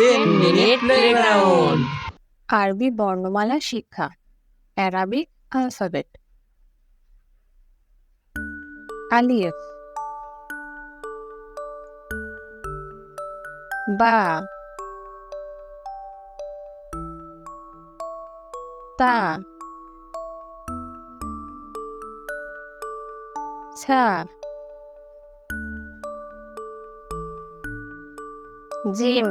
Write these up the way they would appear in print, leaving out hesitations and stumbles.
10-minute playground. আরবি বর্ণমালা শিক্ষা, অ্যারাবিক অ্যালফাবেট। আলিফ, বা, তা, ছা, জিম,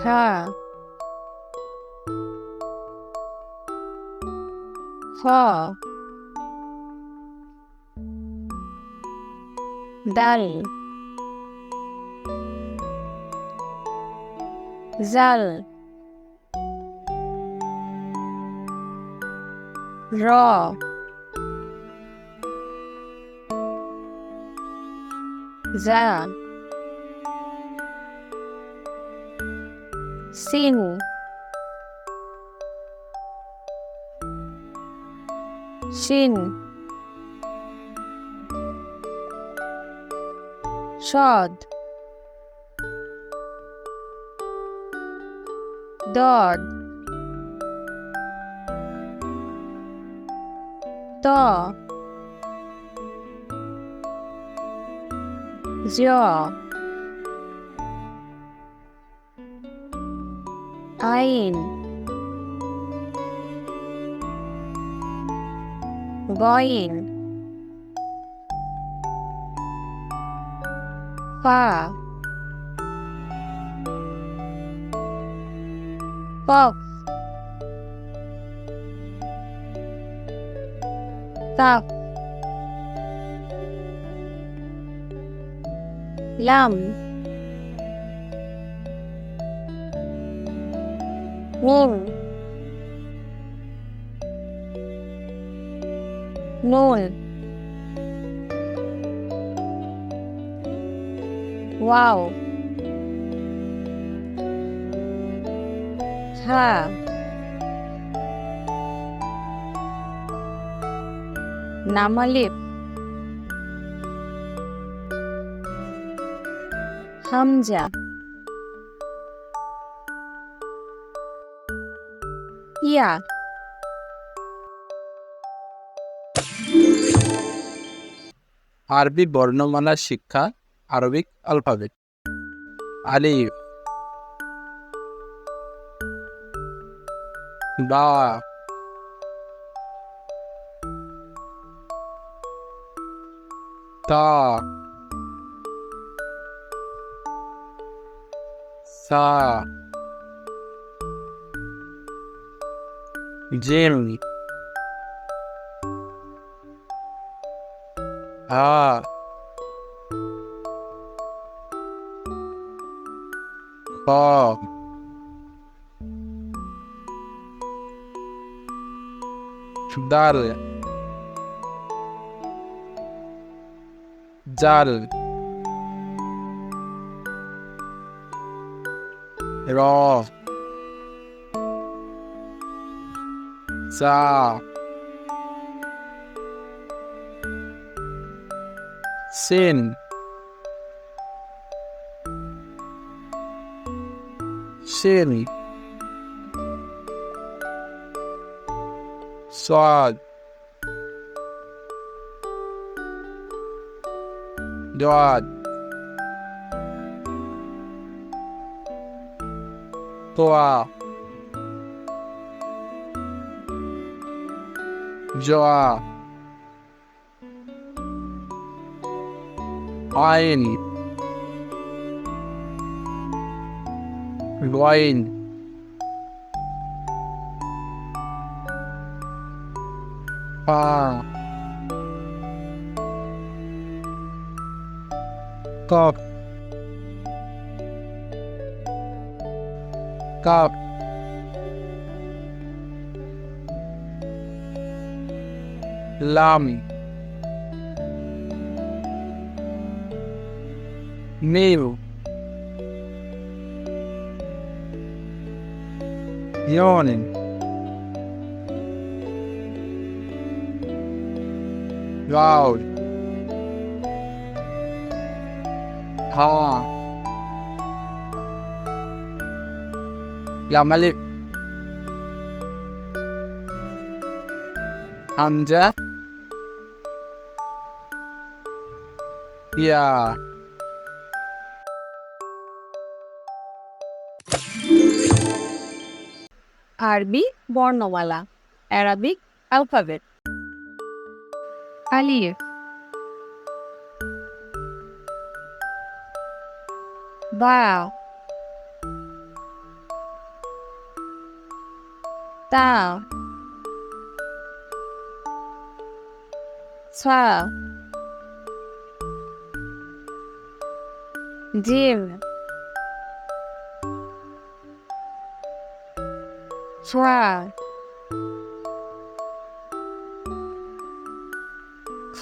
হা, খ, দাল, জাল, র, জা, সিন, শিন, সদ, দদ, ত, জ, আইন, গইন, ফা, কফ, কাফ, লাম, মিম, নুন, ওয়াও, হা, নামালিফ, হামজা, ইয়া। আরবি বর্ণমালা শিক্ষা, আরবিক অ্যালফাবেট। আলিফ, বা, তা, সা, জিম, হা, খ, দাল, জাল, র, জা, সিন, শিন, সাদ, দাদ, তোয়া, জোয়া, আইন, গইন, ফা, কফ, কাফ, লাম, মিম, ইয়ন, gourd, ha lam alif hamza ya আরবি বর্ণমালা, অ্যারাবিক অ্যালফাবেট। আলিফ, বা, তা, সা, জিম, ফা, খ,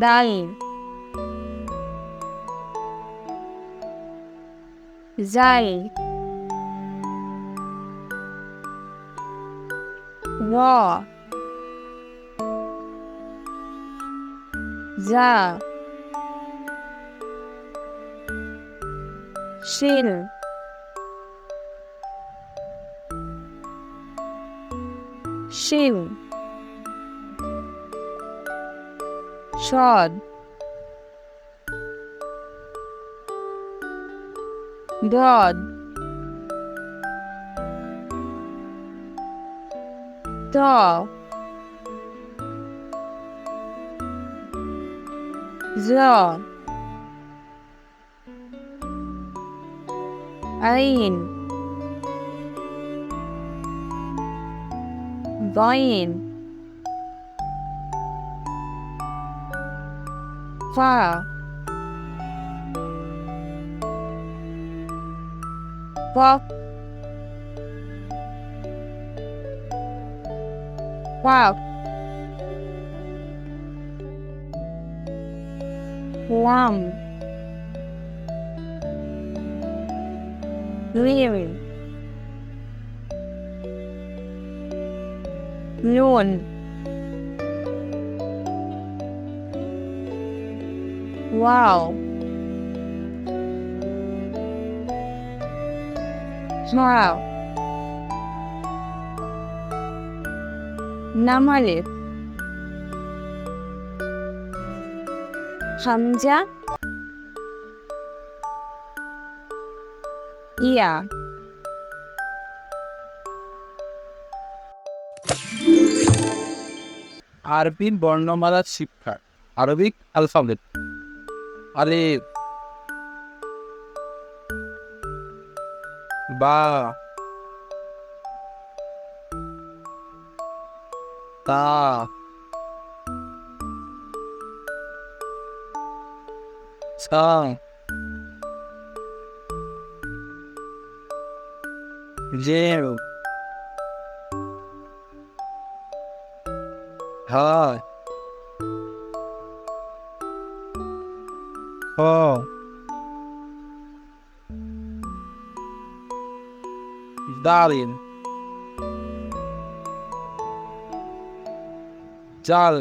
দাল, জাল, র, জা, শিল, শিল, সদ, দদ, ত, জ, আইন, গইন, ফা, কফ, ওয়াক, লাম, লিম, নুন, ওয়াও, ওয়াও, নাম আলিফ, হামজা, ইয়া। আরবি বর্ণমালা শিক্ষা আরবিক অ্যালফাবেট আলিফ বা তা সা জের হা হ দালিন জাল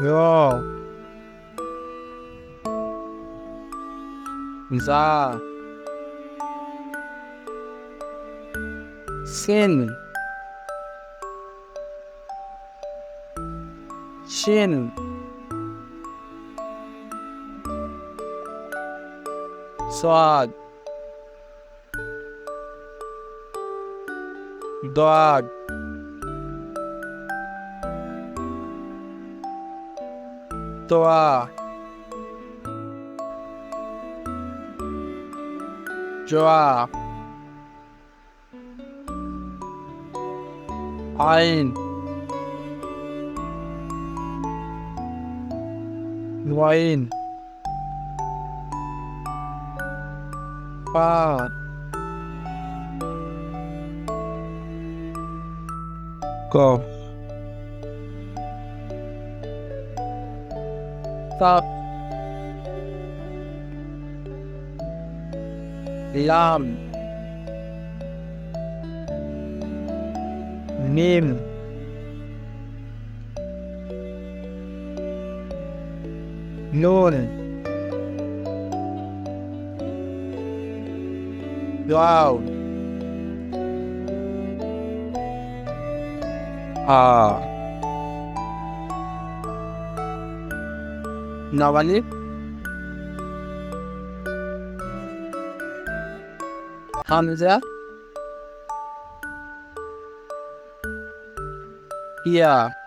র জা সিন শিন صاد ضاد طاء جاء عين غين فاء قاف ثاء لام নিম, নুন, ওয়াও, আ, নবালি, হামজা, ইয়া